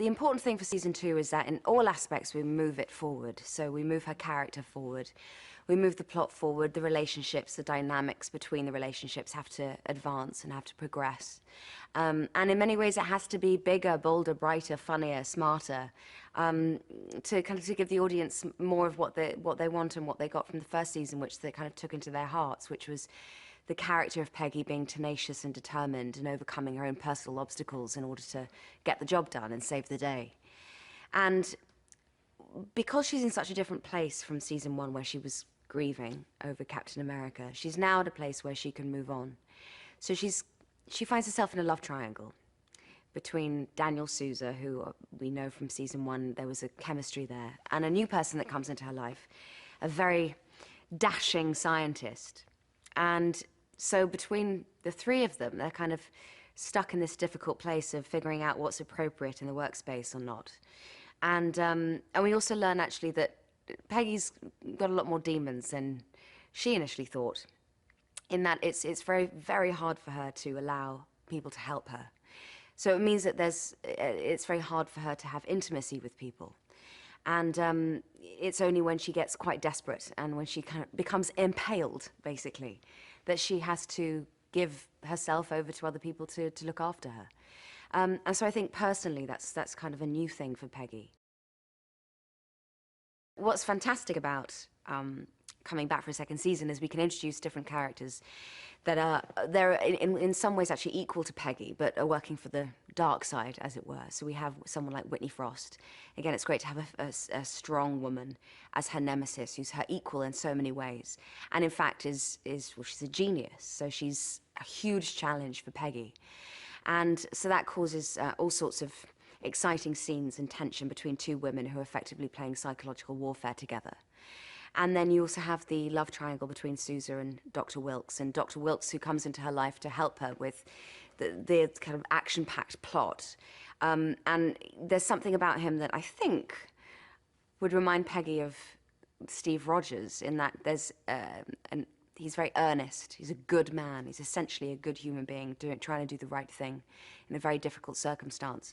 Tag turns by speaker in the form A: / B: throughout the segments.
A: The important thing for season 2 is that in all aspects we move it forward. So we move her character forward, we move the plot forward, the relationships, the dynamics between the relationships have to advance and have to progress. And in many ways it has to be bigger, bolder, brighter, funnier, smarter, to give the audience more of what they want and what they got from the first season, which they kind of took into their hearts, which was the character of Peggy being tenacious and determined and overcoming her own personal obstacles in order to get the job done and save the day. And because she's in such a different place from season 1, where she was grieving over Captain America, she's now at a place where she can move on. So she finds herself in a love triangle between Daniel Souza, who we know from season 1, there was a chemistry there, and a new person that comes into her life, a very dashing scientist. And so between the three of them, they're kind of stuck in this difficult place of figuring out what's appropriate in the workspace or not. And we also learn actually that Peggy's got a lot more demons than she initially thought, in that it's very, very hard for her to allow people to help her. So it means that it's very hard for her to have intimacy with people. And it's only when she gets quite desperate and when she kind of becomes impaled, basically, that she has to give herself over to other people to look after her. And so I think personally that's kind of a new thing for Peggy. What's fantastic about coming back for a second season is we can introduce different characters that are they're in some ways actually equal to Peggy, but are working for the dark side, as it were. So we have someone like Whitney Frost. Again, it's great to have a strong woman as her nemesis, who's her equal in so many ways, and in fact well, she's a genius. So she's a huge challenge for Peggy, and so that causes all sorts of exciting scenes and tension between two women who are effectively playing psychological warfare together. And then you also have the love triangle between Souza and Dr. Wilkes, and Dr. Wilkes, who comes into her life to help her with the kind of action-packed plot. And there's something about him that I think would remind Peggy of Steve Rogers, in that he's very earnest, he's a good man, he's essentially a good human being, trying to do the right thing in a very difficult circumstance.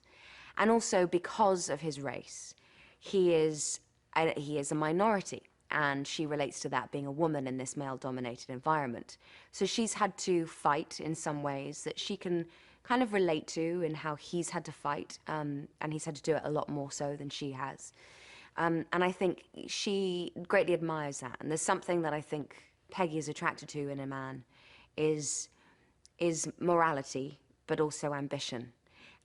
A: And also, because of his race, he is a minority. And she relates to that, being a woman in this male-dominated environment. So she's had to fight in some ways that she can kind of relate to in how he's had to fight, and he's had to do it a lot more so than she has. And I think she greatly admires that. And there's something that I think Peggy is attracted to in a man is morality, but also ambition,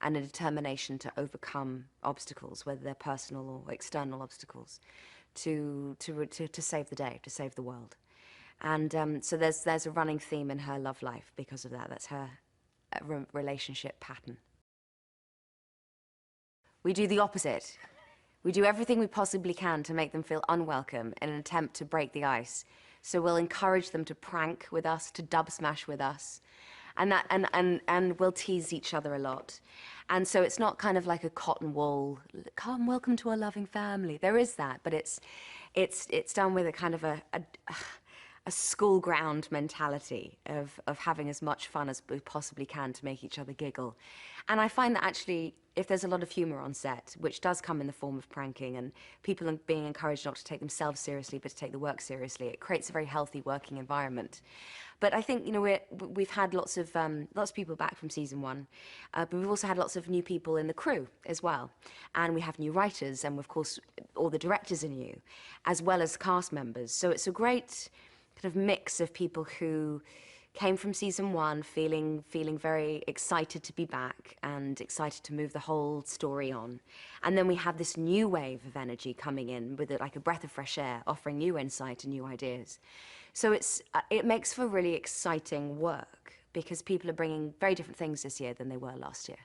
A: and a determination to overcome obstacles, whether they're personal or external obstacles, to save the day, to save the world. And so there's a running theme in her love life because of that. That's her relationship pattern. We do the opposite. We do everything we possibly can to make them feel unwelcome in an attempt to break the ice. So we'll encourage them to prank with us, to dub smash with us, and we'll tease each other a lot. And so it's not kind of like a cotton wool, come, welcome to our loving family. There is that, but it's done with a kind of a school ground mentality of having as much fun as we possibly can to make each other giggle. And I find that actually, if there's a lot of humor on set, which does come in the form of pranking and people are being encouraged not to take themselves seriously but to take the work seriously, it creates a very healthy working environment. But I think, you know, we've had lots of people back from season 1, but we've also had lots of new people in the crew as well. And we have new writers, and of course all the directors are new, as well as cast members. So it's a great kind of mix of people who came from season 1 feeling very excited to be back and excited to move the whole story on. And then we have this new wave of energy coming in with it, like a breath of fresh air, offering new insight and new ideas. So it makes for really exciting work because people are bringing very different things this year than they were last year.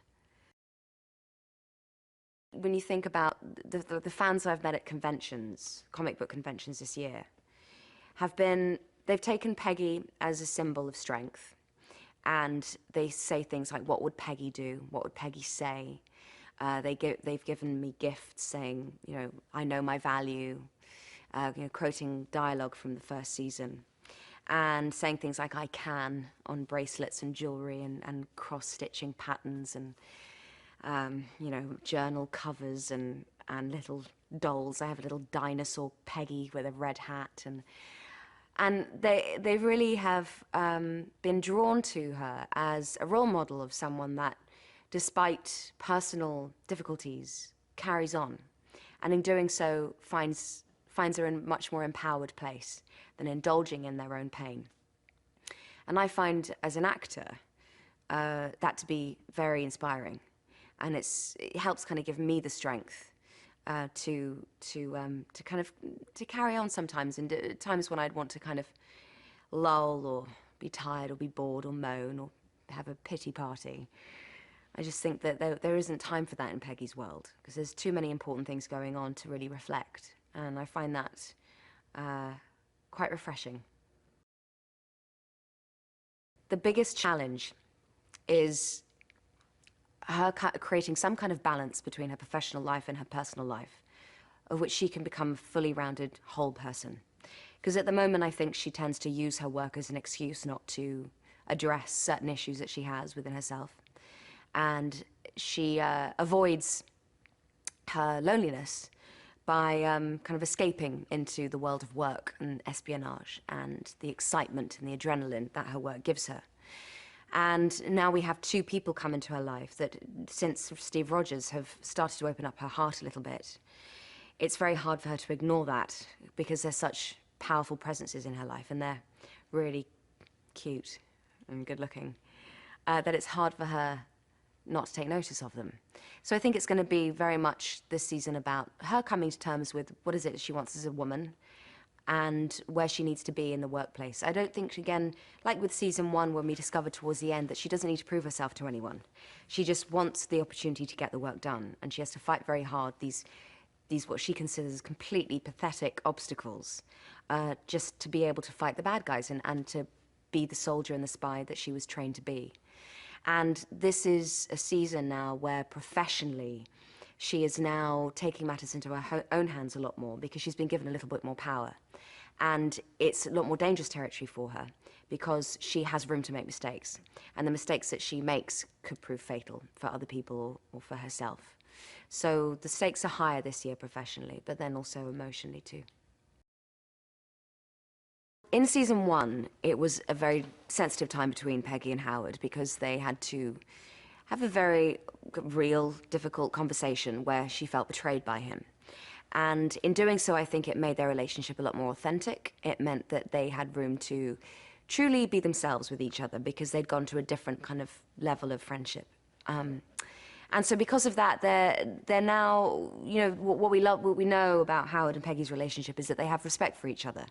A: When you think about the fans I've met at conventions, comic book conventions this year, they've taken Peggy as a symbol of strength, and they say things like, what would Peggy do? What would Peggy say? They've given me gifts saying, you know, I know my value, you know, quoting dialogue from the first season, and saying things like I can on bracelets and jewelry and cross-stitching patterns. you know, journal covers and little dolls. I have a little dinosaur Peggy with a red hat, and they really have been drawn to her as a role model of someone that, despite personal difficulties, carries on, and in doing so finds her in a much more empowered place than indulging in their own pain. And I find, as an actor, that to be very inspiring, and it helps kind of give me the strength to kind of to carry on sometimes in times when I'd want to kind of lull or be tired or be bored or moan or have a pity party. I just think that there isn't time for that in Peggy's world, because there's too many important things going on to really reflect, and I find that quite refreshing. The biggest challenge is her creating some kind of balance between her professional life and her personal life, of which she can become a fully rounded whole person. Because at the moment, I think she tends to use her work as an excuse not to address certain issues that she has within herself. And she avoids her loneliness by kind of escaping into the world of work and espionage and the excitement and the adrenaline that her work gives her. And now we have two people come into her life that, since Steve Rogers, have started to open up her heart a little bit. It's very hard for her to ignore that, because they're such powerful presences in her life, and they're really cute and good looking, that it's hard for her not to take notice of them. So I think it's going to be very much this season about her coming to terms with what is it she wants as a woman, and where she needs to be in the workplace. I don't think, again, like with season 1, when we discovered towards the end that she doesn't need to prove herself to anyone. She just wants the opportunity to get the work done, and she has to fight very hard these what she considers completely pathetic obstacles, just to be able to fight the bad guys and to be the soldier and the spy that she was trained to be. And this is a season now where professionally she is now taking matters into her own hands a lot more, because she's been given a little bit more power. And it's a lot more dangerous territory for her, because she has room to make mistakes. And the mistakes that she makes could prove fatal for other people or for herself. So the stakes are higher this year professionally, but then also emotionally too. In season 1, it was a very sensitive time between Peggy and Howard, because they had to have a very real, difficult conversation where she felt betrayed by him. And in doing so, I think it made their relationship a lot more authentic. It meant that they had room to truly be themselves with each other, because they'd gone to a different kind of level of friendship. And so because of that, they're now, you know, what we know about Howard and Peggy's relationship is that they have respect for each other.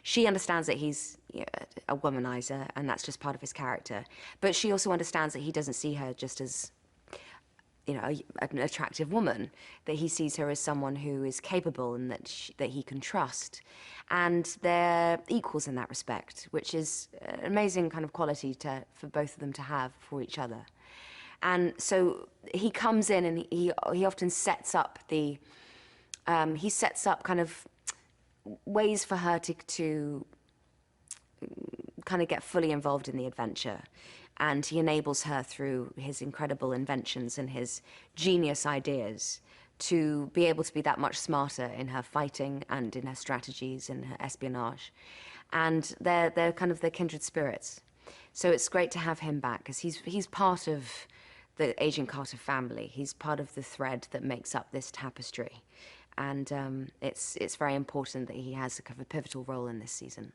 A: She understands that he's, you know, a womanizer, and that's just part of his character. But she also understands that he doesn't see her just as, you know, an attractive woman, that he sees her as someone who is capable and that he can trust. And they're equals in that respect, which is an amazing kind of quality for both of them to have for each other. And so he comes in, and he often sets up he sets up kind of ways for her to kind of get fully involved in the adventure. And he enables her, through his incredible inventions and his genius ideas, to be able to be that much smarter in her fighting and in her strategies and her espionage. And they're kind of the kindred spirits. So it's great to have him back, because he's part of the Agent Carter family. He's part of the thread that makes up this tapestry. And it's very important that he has a kind of a pivotal role in this season.